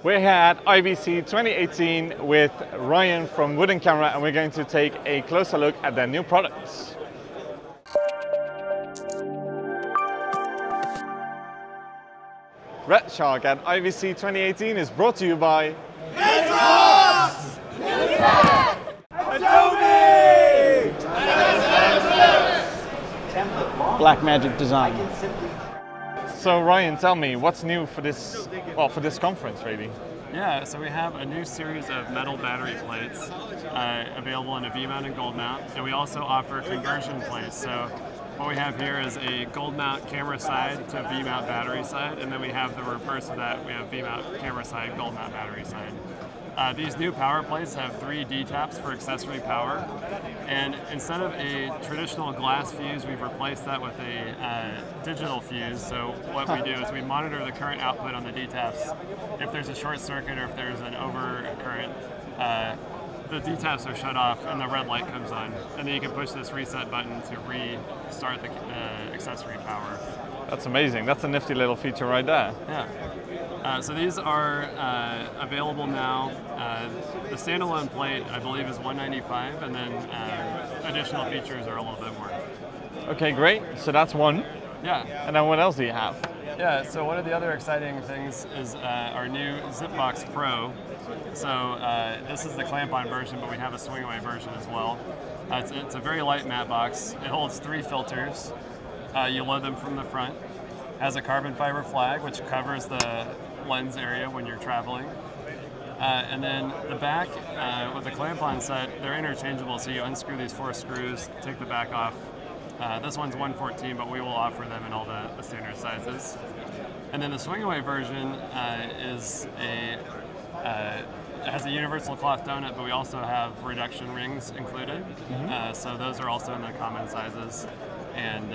We're here at IBC 2018 with Ryan from Wooden Camera, and we're going to take a closer look at their new products. Red Shark at IBC 2018 is brought to you by Adobe! Blackmagic design. So Ryan, tell me, what's new for this, for this conference really? Yeah, so we have a new series of metal battery plates available in a V-mount and gold mount, and we also offer conversion plates. So what we have here is a gold mount camera side to V-mount battery side, and then we have the reverse of that. We have V-mount camera side, gold mount battery side. These new power plates have 3 D-taps for accessory power, and instead of a traditional glass fuse, we've replaced that with a digital fuse. So what we do is we monitor the current output on the D-taps. If there's a short circuit or if there's an overcurrent, the D-taps are shut off and the red light comes on, and then you can push this reset button to restart the accessory power. That's amazing. That's a nifty little feature right there. Yeah. So these are available now. The standalone plate, I believe, is $195, and then additional features are a little bit more. Okay, great. So that's one. Yeah. And then what else do you have? Yeah, so one of the other exciting things is our new Zipbox Pro. So this is the clamp-on version, but we have a swing-away version as well. It's a very light matte box. It holds 3 filters. You load them from the front. Has a carbon fiber flag, which covers the lens area when you're traveling. And then the back, with the clamp-on set, they're interchangeable, so you unscrew these 4 screws, take the back off. This one's 114, but we will offer them in all the standard sizes. And then the swing-away version has a universal cloth donut, but we also have reduction rings included. So those are also in the common sizes. And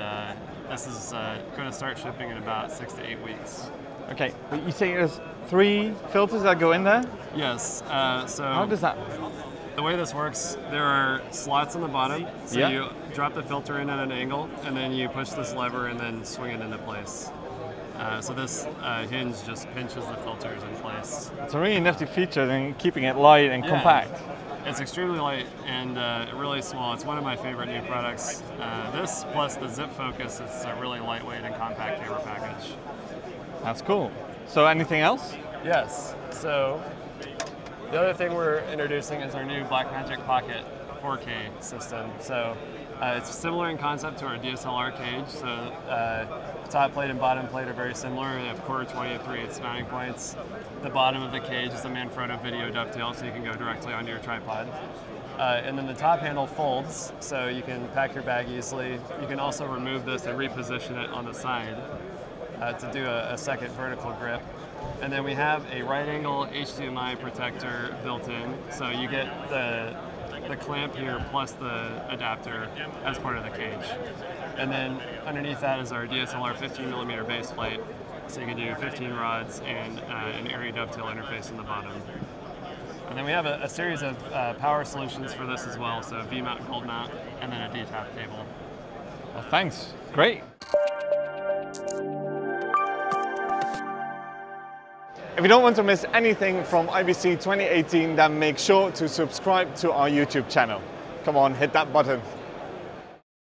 this is going to start shipping in about 6 to 8 weeks. Okay, but you say there's 3 filters that go in there? Yes. So how does that? The way this works, there are slots on the bottom. So you drop the filter in at an angle, and then you push this lever and then swing it into place. So this hinge just pinches the filters in place. It's a really nifty feature in keeping it light and compact. It's extremely light and really small. It's one of my favorite new products. This plus the Zip Focus, it's a really lightweight and compact camera package. That's cool. So anything else? Yes. So the other thing we're introducing is our new Blackmagic Pocket 4K system. So it's similar in concept to our DSLR cage. So top plate and bottom plate are very similar. They have quarter 20 and 3/8 mounting points. The bottom of the cage is a Manfrotto video dovetail, so you can go directly onto your tripod. And then the top handle folds, so you can pack your bag easily. You can also remove this and reposition it on the side to do a second vertical grip. And then we have a right angle HDMI protector built in, so you get the clamp here plus the adapter as part of the cage. And then underneath that is our DSLR 15mm base plate, so you can do 15 rods and an area dovetail interface in the bottom. And then we have a series of power solutions for this as well, so V-mount, gold mount, and then a D-tap cable. Well, thanks. Great. If you don't want to miss anything from IBC 2018, then make sure to subscribe to our YouTube channel. Come on, hit that button.